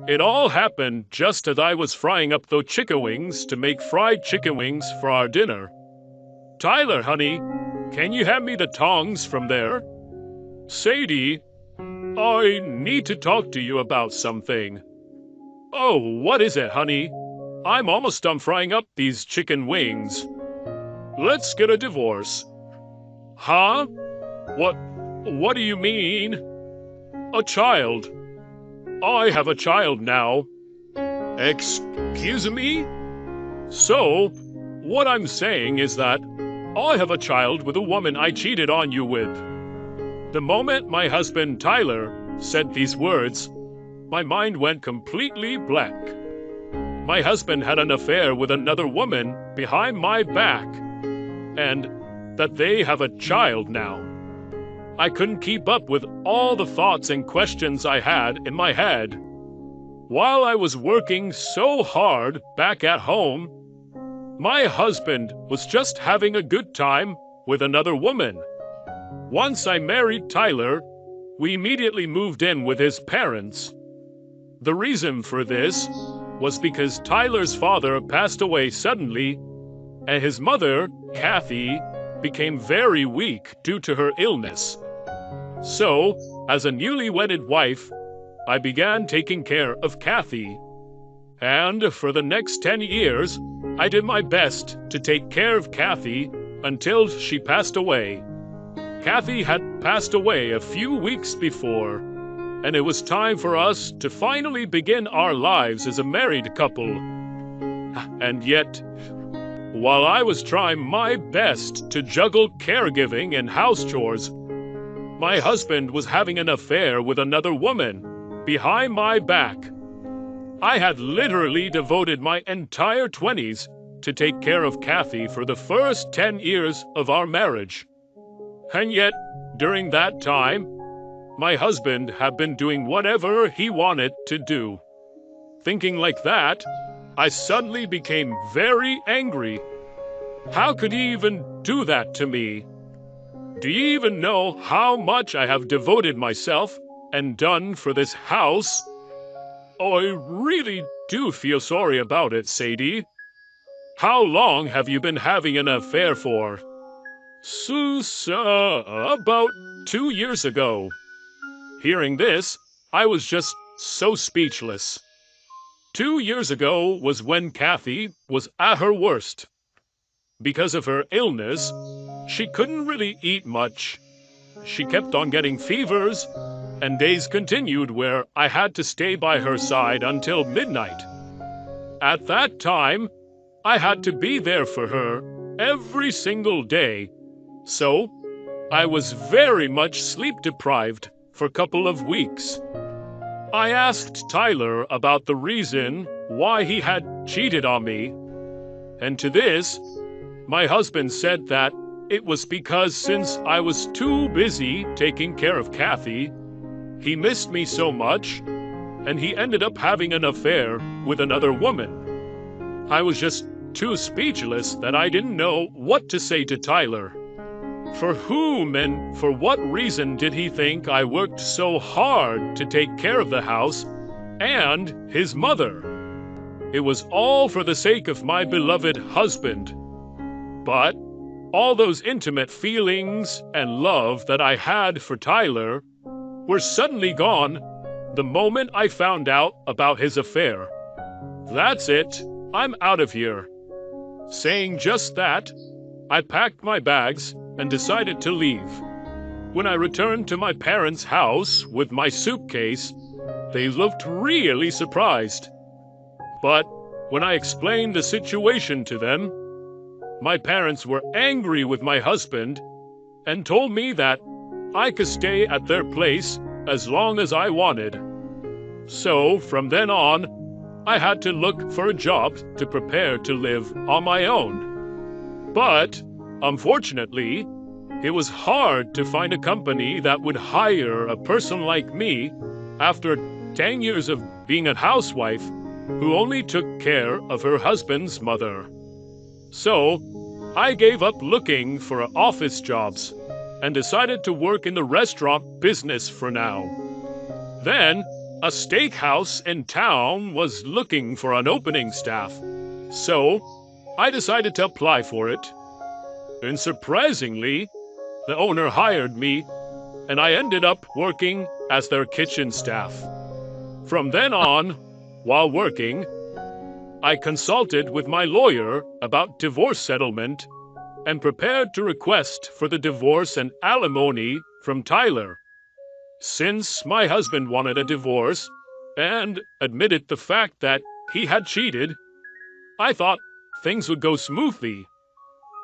It all happened just as I was frying up those chicken wings to make fried chicken wings for our dinner. Tyler, honey, can you hand me the tongs from there? Sadie, I need to talk to you about something. Oh, what is it, honey? I'm almost done frying up these chicken wings. Let's get a divorce. Huh? What do you mean? A child. I have a child now. Excuse me? So, what I'm saying is that I have a child with a woman I cheated on you with. The moment my husband Tyler said these words, my mind went completely blank. My husband had an affair with another woman behind my back, and that they have a child now. I couldn't keep up with all the thoughts and questions I had in my head. While I was working so hard back at home, my husband was just having a good time with another woman. Once I married Tyler, we immediately moved in with his parents. The reason for this was because Tyler's father passed away suddenly, and his mother, Kathy, became very weak due to her illness. So, as a newly wedded wife, I began taking care of Kathy. And for the next 10 years, I did my best to take care of Kathy until she passed away. Kathy had passed away a few weeks before, and it was time for us to finally begin our lives as a married couple. And yet, while I was trying my best to juggle caregiving and house chores, my husband was having an affair with another woman behind my back. I had literally devoted my entire 20s to take care of Kathy for the first 10 years of our marriage. And yet, during that time, my husband had been doing whatever he wanted to do. Thinking like that, I suddenly became very angry. How could he even do that to me? Do you even know how much I have devoted myself and done for this house? I really do feel sorry about it, Sadie. How long have you been having an affair for? About 2 years ago. Hearing this, I was just so speechless. 2 years ago was when Kathy was at her worst. Because of her illness, she couldn't really eat much. She kept on getting fevers, and days continued where I had to stay by her side until midnight. At that time, I had to be there for her every single day, so I was very much sleep deprived for a couple of weeks. I asked Tyler about the reason why he had cheated on me, and to this, my husband said that it was because since I was too busy taking care of Kathy, he missed me so much, and he ended up having an affair with another woman. I was just too speechless that I didn't know what to say to Tyler. For whom and for what reason did he think I worked so hard to take care of the house and his mother? It was all for the sake of my beloved husband. But all those intimate feelings and love that I had for Tyler were suddenly gone the moment I found out about his affair. That's it, I'm out of here. Saying just that, I packed my bags and decided to leave. When I returned to my parents' house with my suitcase, they looked really surprised. But when I explained the situation to them, my parents were angry with my husband and told me that I could stay at their place as long as I wanted. So, from then on, I had to look for a job to prepare to live on my own. But, unfortunately, it was hard to find a company that would hire a person like me after 10 years of being a housewife who only took care of her husband's mother. So, I gave up looking for office jobs and decided to work in the restaurant business for now. Then, A steakhouse in town was looking for an opening staff, so I decided to apply for it. And surprisingly, the owner hired me, and I ended up working as their kitchen staff. From then on, while working, I consulted with my lawyer about divorce settlement and prepared to request for the divorce and alimony from Tyler. Since my husband wanted a divorce and admitted the fact that he had cheated, I thought things would go smoothly.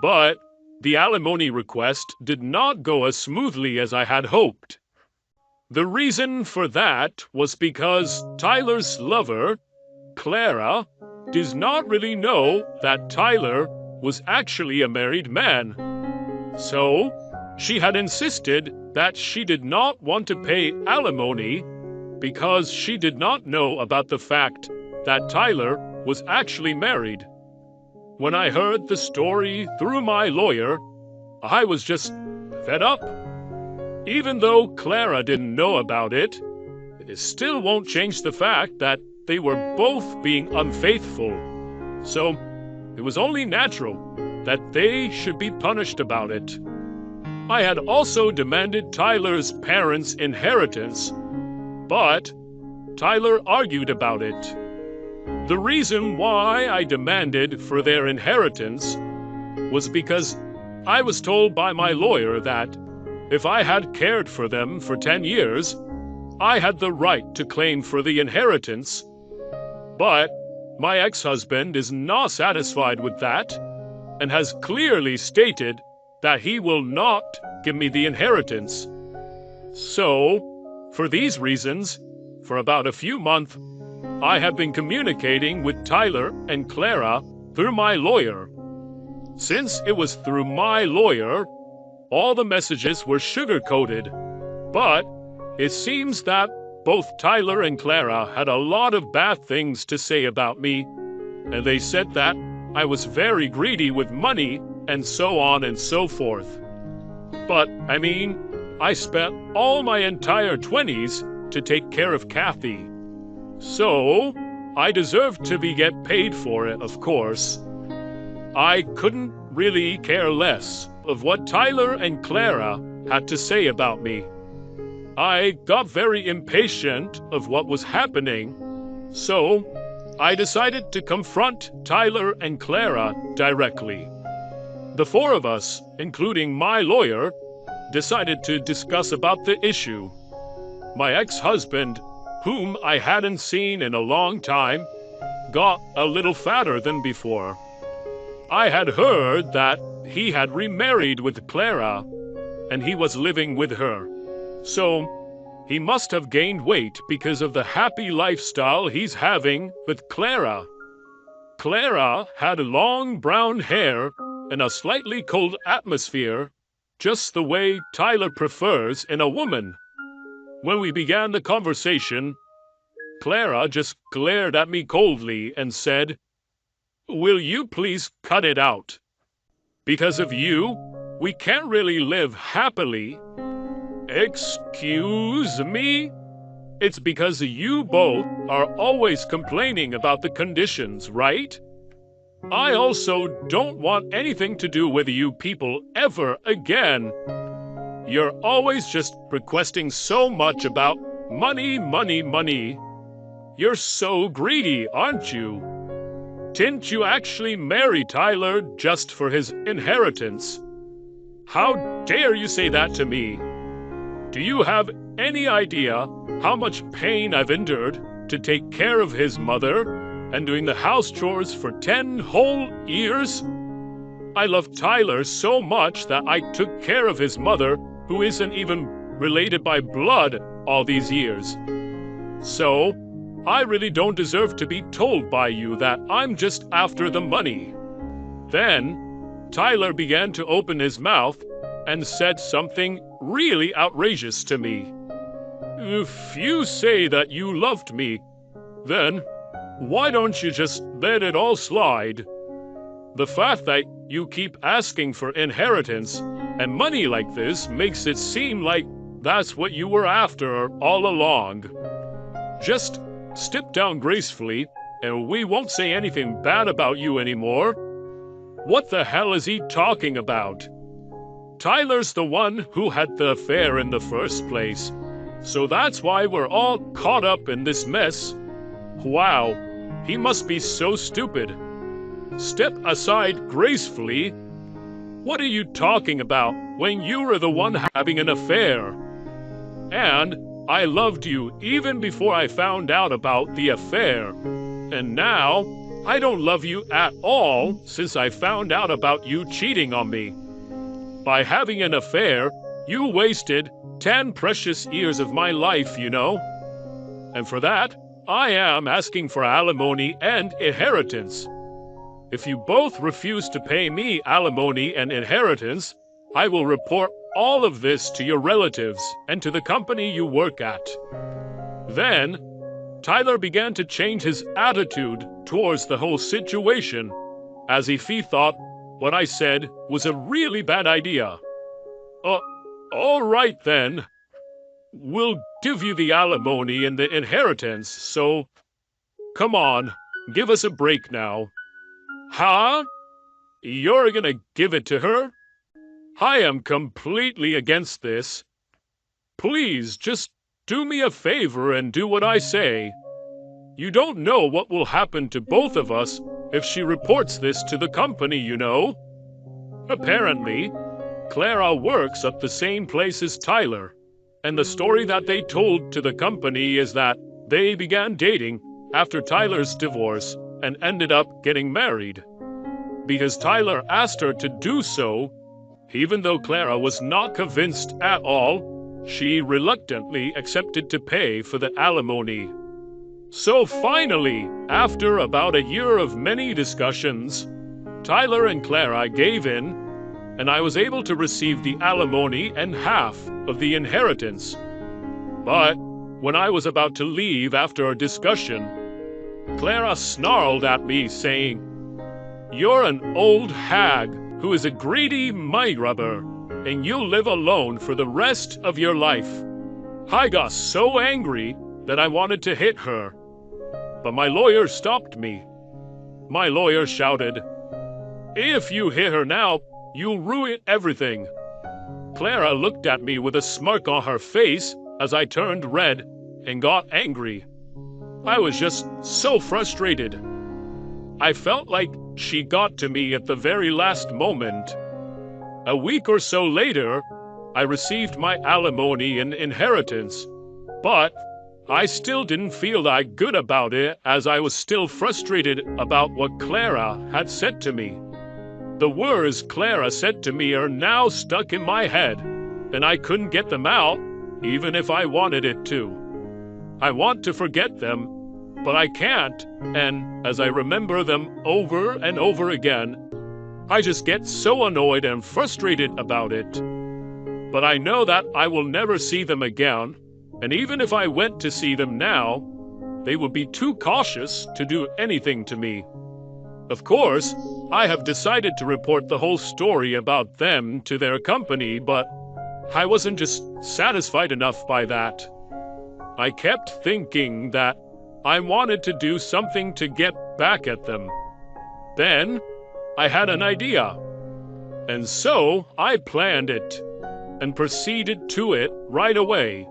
But the alimony request did not go as smoothly as I had hoped. The reason for that was because Tyler's lover, Clara, does not really know that Tyler was actually a married man. So, she had insisted that she did not want to pay alimony because she did not know about the fact that Tyler was actually married. When I heard the story through my lawyer, I was just fed up. Even though Clara didn't know about it, it still won't change the fact that they were both being unfaithful. So, it was only natural that they should be punished about it. I had also demanded Tyler's parents' inheritance, but Tyler argued about it. The reason why I demanded for their inheritance was because I was told by my lawyer that if I had cared for them for 10 years, I had the right to claim for the inheritance. But my ex-husband is not satisfied with that and has clearly stated that he will not give me the inheritance. So, for these reasons, for about a few months, I have been communicating with Tyler and Clara through my lawyer. Since it was through my lawyer, all the messages were sugar-coated. But it seems that both Tyler and Clara had a lot of bad things to say about me, and they said that I was very greedy with money and so on and so forth. But, I spent all my entire 20s to take care of Kathy. So, I deserved to get paid for it, of course. I couldn't really care less of what Tyler and Clara had to say about me. I got very impatient of what was happening, so I decided to confront Tyler and Clara directly. The four of us, including my lawyer, decided to discuss about the issue. My ex-husband, whom I hadn't seen in a long time, got a little fatter than before. I had heard that he had remarried with Clara, and he was living with her. So, he must have gained weight because of the happy lifestyle he's having with Clara. Clara had long brown hair and a slightly cold atmosphere, just the way Tyler prefers in a woman. When we began the conversation, Clara just glared at me coldly and said, "Will you please cut it out? Because of you, we can't really live happily." Excuse me? It's because you both are always complaining about the conditions, right? I also don't want anything to do with you people ever again. You're always just requesting so much about money, money, money. You're so greedy, aren't you? Didn't you actually marry Tyler just for his inheritance? How dare you say that to me? Do you have any idea how much pain I've endured to take care of his mother and doing the house chores for 10 whole years? I love Tyler so much that I took care of his mother, who isn't even related by blood, all these years. So, I really don't deserve to be told by you that I'm just after the money. Then, Tyler began to open his mouth and said something really outrageous to me. If you say that you loved me, then why don't you just let it all slide? The fact that you keep asking for inheritance and money like this makes it seem like that's what you were after all along. Just step down gracefully, and we won't say anything bad about you anymore." What the hell is he talking about? Tyler's the one who had the affair in the first place, so that's why we're all caught up in this mess. Wow, he must be so stupid. Step aside gracefully? What are you talking about when you were the one having an affair? And I loved you even before I found out about the affair. And now, I don't love you at all since I found out about you cheating on me. By having an affair, you wasted 10 precious years of my life, you know. And for that, I am asking for alimony and inheritance. If you both refuse to pay me alimony and inheritance, I will report all of this to your relatives and to the company you work at. Then, Tyler began to change his attitude towards the whole situation, as if he thought what I said was a really bad idea. All right then. We'll give you the alimony and the inheritance, so come on, give us a break now. Huh? You're gonna give it to her? I am completely against this. Please, just do me a favor and do what I say. You don't know what will happen to both of us if she reports this to the company, you know. Apparently, Clara works at the same place as Tyler, and the story that they told to the company is that they began dating after Tyler's divorce and ended up getting married. Because Tyler asked her to do so, even though Clara was not convinced at all, she reluctantly accepted to pay for the alimony. So finally, after about a year of many discussions, Tyler and Clara gave in, and I was able to receive the alimony and half of the inheritance. But when I was about to leave after our discussion, Clara snarled at me, saying, "You're an old hag who is a greedy money grubber, and you'll live alone for the rest of your life." I got so angry that I wanted to hit her, but my lawyer stopped me. My lawyer shouted, "If you hit her now, you'll ruin everything." Clara looked at me with a smirk on her face as I turned red and got angry. I was just so frustrated. I felt like she got to me at the very last moment. A week or so later, I received my alimony and inheritance, but I still didn't feel that good about it as I was still frustrated about what Clara had said to me. The words Clara said to me are now stuck in my head, and I couldn't get them out, even if I wanted it to. I want to forget them, but I can't, and as I remember them over and over again, I just get so annoyed and frustrated about it. But I know that I will never see them again, and even if I went to see them now, they would be too cautious to do anything to me. Of course, I have decided to report the whole story about them to their company, but I wasn't just satisfied enough by that. I kept thinking that I wanted to do something to get back at them. Then, I had an idea. And so, I planned it, and proceeded to it right away.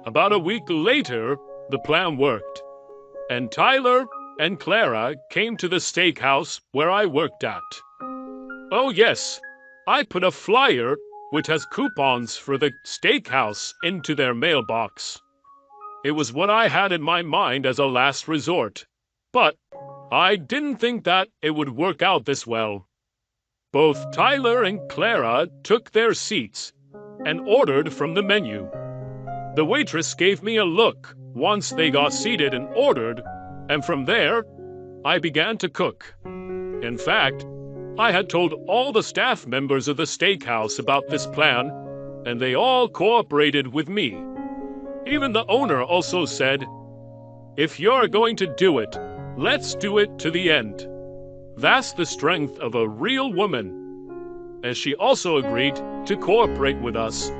About a week later, the plan worked, and Tyler and Clara came to the steakhouse where I worked at. Oh yes, I put a flyer which has coupons for the steakhouse into their mailbox. It was what I had in my mind as a last resort, but I didn't think that it would work out this well. Both Tyler and Clara took their seats and ordered from the menu. The waitress gave me a look once they got seated and ordered, and from there, I began to cook. In fact, I had told all the staff members of the steakhouse about this plan, and they all cooperated with me. Even the owner also said, "If you're going to do it, let's do it to the end." That's the strength of a real woman. And she also agreed to cooperate with us.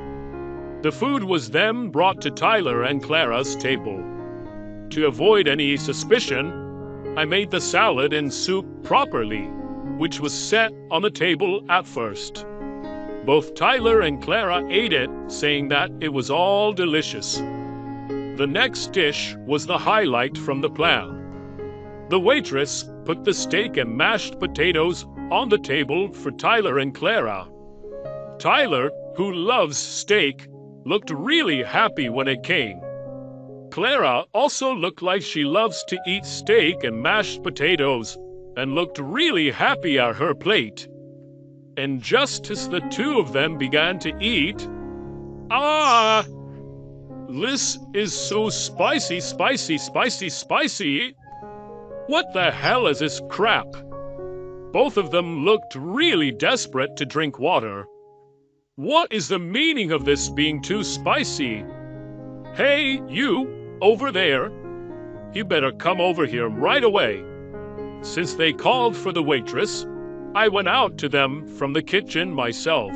The food was then brought to Tyler and Clara's table. to avoid any suspicion, I made the salad and soup properly, which was set on the table at first. Both Tyler and Clara ate it, saying that it was all delicious. The next dish was the highlight from the plan. The waitress put the steak and mashed potatoes on the table for Tyler and Clara. Tyler, who loves steak, looked really happy when it came. Clara also looked like she loves to eat steak and mashed potatoes and looked really happy at her plate. And just as the two of them began to eat, "Ah! This is so spicy, spicy, spicy, spicy! What the hell is this crap?" Both of them looked really desperate to drink water. "What is the meaning of this being too spicy? Hey, you, over there! You better come over here right away." Since they called for the waitress, I went out to them from the kitchen myself.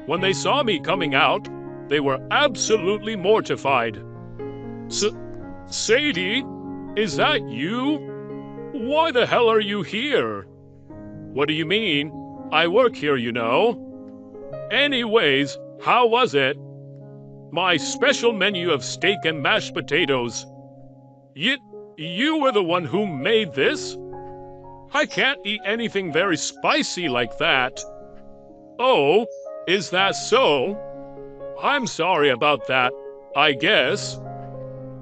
When they saw me coming out, they were absolutely mortified. "Sadie, is that you? Why the hell are you here?" "What do you mean? I work here, you know." "Anyways, how was it?" "My special menu of steak and mashed potatoes." You were the one who made this?" "I can't eat anything very spicy like that." "Oh, is that so? I'm sorry about that, I guess.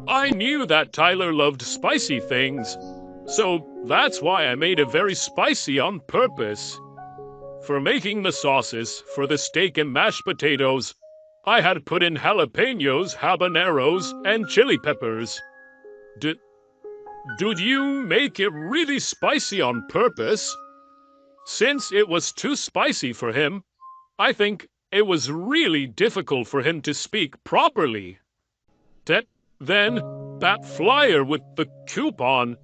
I knew that Tyler loved spicy things, so that's why I made it very spicy on purpose. For making the sauces for the steak and mashed potatoes, I had put in jalapenos, habaneros, and chili peppers." Did you make it really spicy on purpose?" "Since it was too spicy for him, I think it was really difficult for him to speak properly." Then that flyer with the coupon,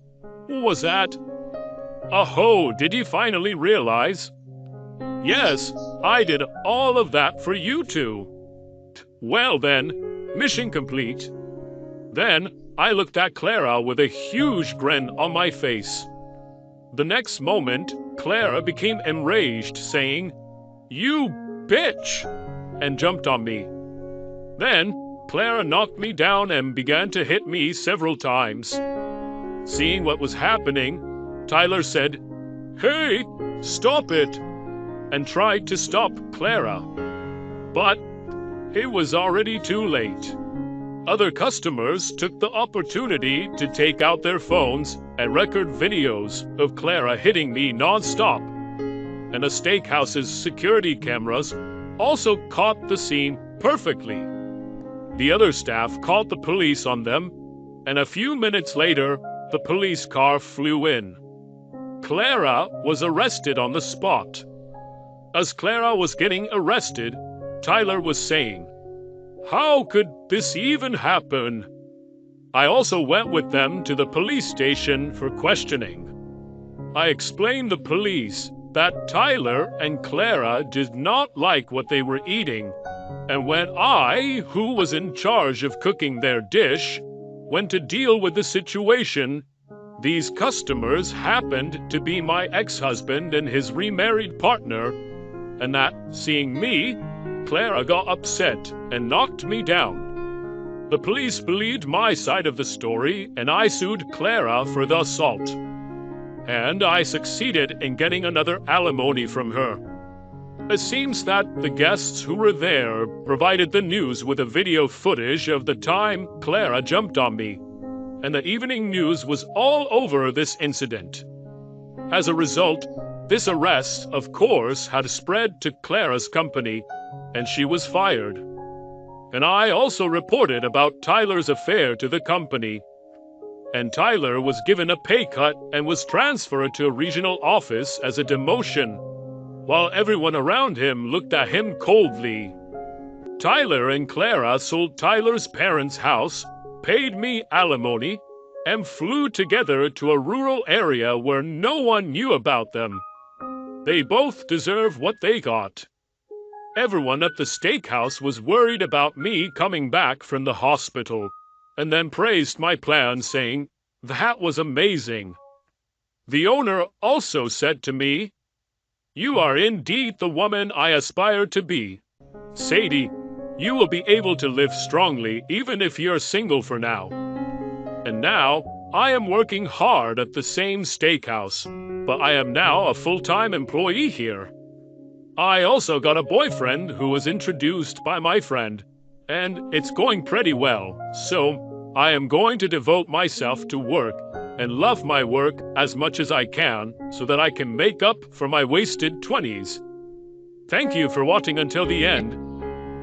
what was that?" "Oh, did you finally realize?" "Yes, I did all of that for you two." "Well then, mission complete." Then I looked at Clara with a huge grin on my face. The next moment, Clara became enraged, saying, "You bitch!" and jumped on me. Then Clara knocked me down and began to hit me several times. Seeing what was happening, Tyler said, "Hey, stop it!" and tried to stop Clara. But it was already too late. Other customers took the opportunity to take out their phones and record videos of Clara hitting me non-stop. And the steakhouse's security cameras also caught the scene perfectly. The other staff called the police on them, and a few minutes later, the police car flew in. Clara was arrested on the spot. As Clara was getting arrested, Tyler was saying, "How could this even happen?" I also went with them to the police station for questioning. I explained the police that Tyler and Clara did not like what they were eating, and when I, who was in charge of cooking their dish, went to deal with the situation, these customers happened to be my ex-husband and his remarried partner, and that, seeing me, Clara got upset and knocked me down. The police believed my side of the story, and I sued Clara for the assault. And I succeeded in getting another alimony from her. It seems that the guests who were there provided the news with a video footage of the time Clara jumped on me, and the evening news was all over this incident. As a result, this arrest, of course, had spread to Clara's company, and she was fired. And I also reported about Tyler's affair to the company. And Tyler was given a pay cut and was transferred to a regional office as a demotion, while everyone around him looked at him coldly. Tyler and Clara sold Tyler's parents' house, paid me alimony, and flew together to a rural area where no one knew about them. They both deserve what they got. Everyone at the steakhouse was worried about me coming back from the hospital, and then praised my plan, saying, "That was amazing." The owner also said to me, "You are indeed the woman I aspire to be. Sadie, you will be able to live strongly even if you're single for now." And now, I am working hard at the same steakhouse, but I am now a full-time employee here. I also got a boyfriend who was introduced by my friend, and it's going pretty well, so I am going to devote myself to work and love my work as much as I can so that I can make up for my wasted 20s. Thank you for watching until the end.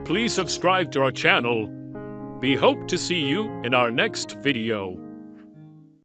Please subscribe to our channel. We hope to see you in our next video.